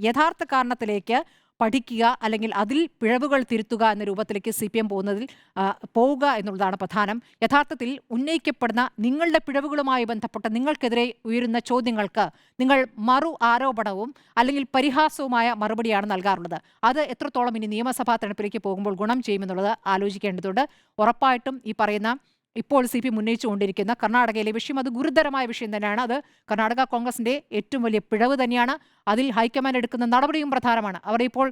യഥാർത്ഥ കാരണത്തിലേക്ക് പഠിക്കുക അല്ലെങ്കിൽ അതിൽ പിഴവുകൾ തിരുത്തുക എന്ന രൂപത്തിലേക്ക് CPM പോവുക എന്നുള്ളതാണ് പ്രധാനം. യഥാർത്ഥത്തിൽ ഉന്നയിക്കപ്പെടുന്ന നിങ്ങളുടെ പിഴവുകളുമായി ബന്ധപ്പെട്ട നിങ്ങൾക്കെതിരെ ഉയരുന്ന ചോദ്യങ്ങൾക്ക് നിങ്ങൾ മറു ആരോപണവും അല്ലെങ്കിൽ പരിഹാസവുമായ മറുപടിയാണ് നൽകാറുള്ളത്. അത് എത്രത്തോളം ഇനി നിയമസഭാ തെരഞ്ഞെടുപ്പിലേക്ക് പോകുമ്പോൾ ഗുണം ചെയ്യുമെന്നുള്ളത് ആലോചിക്കേണ്ടതുണ്ട്. ഉറപ്പായിട്ടും ഈ പറയുന്ന ഇപ്പോൾ CPM ഉന്നയിച്ചുകൊണ്ടിരിക്കുന്ന കർണാടകയിലെ വിഷയം അത് ഗുരുതരമായ വിഷയം തന്നെയാണ്. അത് കർണാടക കോൺഗ്രസിന്റെ ഏറ്റവും വലിയ പിഴവ് തന്നെയാണ്. അതിൽ ഹൈക്കമാൻഡ് എടുക്കുന്ന നടപടിയും പ്രധാനമാണ്. അവിടെ ഇപ്പോൾ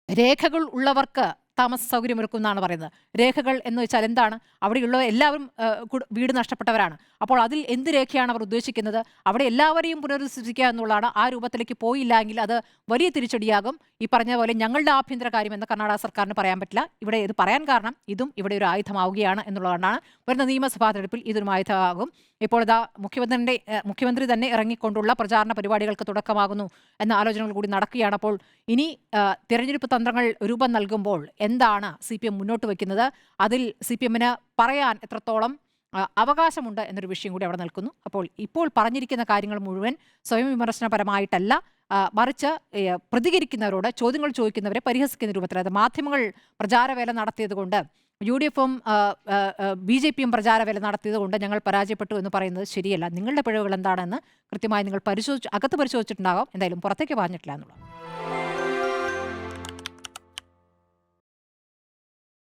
രേഖകൾ ഉള്ളവർക്ക് താമസ സൗകര്യമൊരുക്കുമെന്നാണ് പറയുന്നത്. രേഖകൾ എന്ന് വെച്ചാൽ എന്താണ്? അവിടെയുള്ള എല്ലാവരും വീട് നഷ്ടപ്പെട്ടവരാണ്. അപ്പോൾ അതിൽ എന്ത് രേഖയാണ് അവർ ഉദ്ദേശിക്കുന്നത്? അവിടെ എല്ലാവരെയും പുനരധിവസിക്കുക എന്നുള്ളതാണ്. ആ രൂപത്തിലേക്ക് പോയില്ല എങ്കിൽ അത് വലിയ തിരിച്ചടിയാകും. ഈ പറഞ്ഞ പോലെ ഞങ്ങളുടെ ആഭ്യന്തര കാര്യമെന്ന് കർണാടക സർക്കാരിന് പറയാൻ പറ്റില്ല. ഇവിടെ ഇത് പറയാൻ കാരണം ഇതും ഇവിടെ ഒരു ആയുധമാവുകയാണ് എന്നുള്ളതാണ്. വരുന്ന നിയമസഭാ തെരഞ്ഞെടുപ്പിൽ ഇതൊരു ആയുധമാകും. ഇപ്പോൾ ഇതാ മുഖ്യമന്ത്രി തന്നെ ഇറങ്ങിക്കൊണ്ടുള്ള പ്രചാരണ പരിപാടികൾക്ക് തുടക്കമാകുന്നു എന്ന ആലോചനകൾ കൂടി നടക്കുകയാണ്. അപ്പോൾ ഇനി തിരഞ്ഞെടുപ്പ് തന്ത്രങ്ങൾ രൂപം നൽകുമ്പോൾ എന്താണ് CPM മുന്നോട്ട് വയ്ക്കുന്നത്? അതിൽ CPMന് പറയാൻ എത്രത്തോളം അവകാശമുണ്ട് എന്നൊരു വിഷയം കൂടി അവിടെ നിൽക്കുന്നു. അപ്പോൾ ഇപ്പോൾ പറഞ്ഞിരിക്കുന്ന കാര്യങ്ങൾ മുഴുവൻ സ്വയം വിമർശനപരമായിട്ടല്ല, മറിച്ച് പ്രതികരിക്കുന്നവരോട്, ചോദ്യങ്ങൾ ചോദിക്കുന്നവരെ പരിഹസിക്കുന്ന രൂപത്തിൽ, അത് മാധ്യമങ്ങൾ പ്രചാരവേല നടത്തിയതുകൊണ്ട്, UDFും BJPയും പ്രചാരവേല നടത്തിയതുകൊണ്ട് ഞങ്ങൾ പരാജയപ്പെട്ടു എന്ന് പറയുന്നത് ശരിയല്ല. നിങ്ങളുടെ പിഴവുകൾ എന്താണെന്ന് കൃത്യമായി നിങ്ങൾ അകത്ത് പരിശോധിച്ചിട്ടുണ്ടാകാം. എന്തായാലും പുറത്തേക്ക് പറഞ്ഞിട്ടില്ല എന്നുള്ളത്.